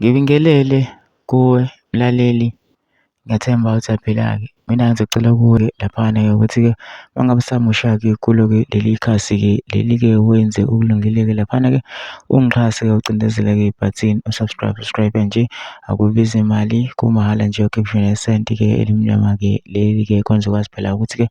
Ngibingelele kuwe mlaleli, ngiyathemba ukuthi uyaphila-ke. Mina ngizocela kuwe laphana-ke ukuthi-ke uma ngabe usamusha-ke kulo-ke leli khasi-ke leli-ke wenze okulungile-ke laphana-ke ungixhase-ke ucindezele-ke ibhathini subscribe nje, akubizi imali, kumahhala nje ukhiphe nesenti-ke elimnyama-ke leli-ke khona uzokwazi phela ukuthi-ke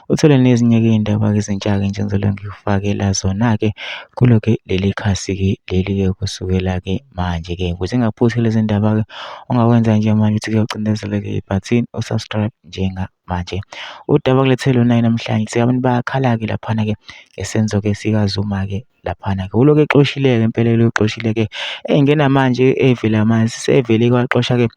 uthole nezinye-ke iy'ndaba-ke ezintsha-ke nje engizobe ngikufakela zona-ke kulo-ke leli khasi-ke leli-ke kusukela-ke manje-ke. Ukuze ungaphuthi lezi ndaba-ke ongakwenza nje manje ukuthi-ke ucindezele-ke ibhathini usubscribe njengamanje. Udaba kulethele lona namhlanje abantu bayakhala-ke laphana-ke ngesenzo-ke sikaZuma-ke laphana-ke. Uloku exoshile-ke impela uxoshile-ke ngenamanje evela manje sevele kwaxosha-ke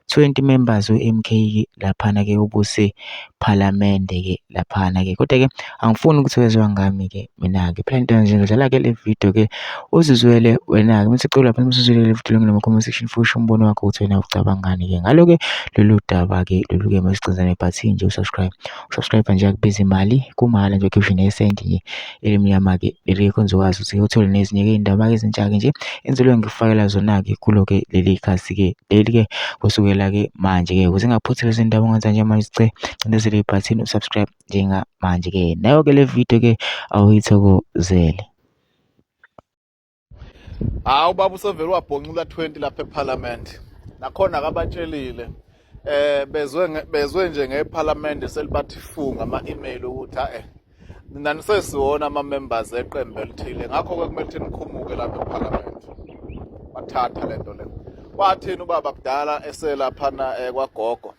20 members we-MK-ke laphana-ke obusephalamende-ke laphana-ke. Kodwa-ke angifuni ukuthi wezwa ngami-ke mina-ke phela into nje ngidlala-ke le video-ke uzizwele wena-ke mase cela lapha usizwele le video ngene comment section futhi usho umbono wakho ukuthi wena ucabangani-ke ngalo-ke lolu daba-ke lolu-ke masicindza nebhathini nje usubscribe nje akubizi imali, kumahhala nje ukhiphe nesenti nje elimnyama-ke leli khona uzokwazi ukuthi uthole nezinye-ke iy'ndaba ezintsha-ke nje engizobe ngikufakela zona-ke kulo-ke leli khasi-ke leli-ke kusukela-ke manje-ke. Ukuze ungaphuthi lezi ndaba ongenza nje manje cindezele ibhathini usubscribe njengamanje-ke. Nayo-ke le video-ke awuyithokozele. Hawu baba usevele wabhoncula 20 lapha eParliament. Nakhona akabatshelile bezwe nje ngeParliament selibathi funga ama-email ukuthi nani sesiwona ama-members eqembu elithile. Ngakho-ke kumele ukuthi nikhumuke lapha eParliament. Wathatha lento le. Wathini ubaba kudala eselaphana kwagogo.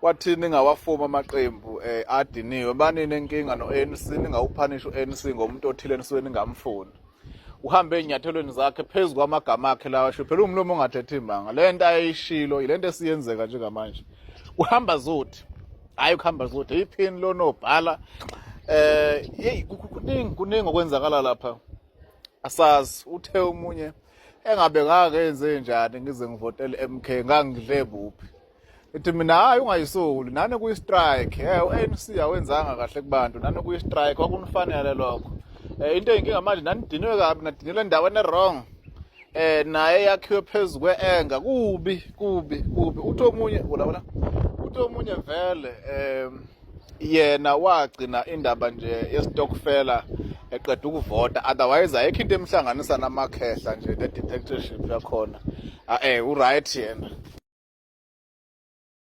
Wathini ningawafuma amaqembu adiniwe. Banini inkinga no-ANC ningawuphanisha u-ANC ngomuntu othile nisuke ningamfuni. Uhambe ezinyathelweni zakhe phezu kwamagama akhe lawa asho phela umlomo ongathethe imanga. Le nto ayishilo ile nto esiyenzeka njengamanje. Uhamba zothi. Hayi ukuhamba zothi iphini lona obhala hey kuningi okwenzakala lapha. Asazi uthe umunye engabe ngakenze njani ngize ngivotele MK ngangidle buphi. Ethi mina hayi ungayisoli nani kuyi-strike u-ANC awenzanga kahle kubantu nani kuyi-strike kwakunifanele lokho. Into eyinkinga manje nanidinwe kabi nadinela endaweni e-wrong naye yakhiwe phezu kwe-enga kubi uthi omunye vele yena wagcina indaba nje yesitokfela eqeda ukuvota otherwise ayikho into emhlanganisa namakhehla nje le dictatorship yakhona uright yena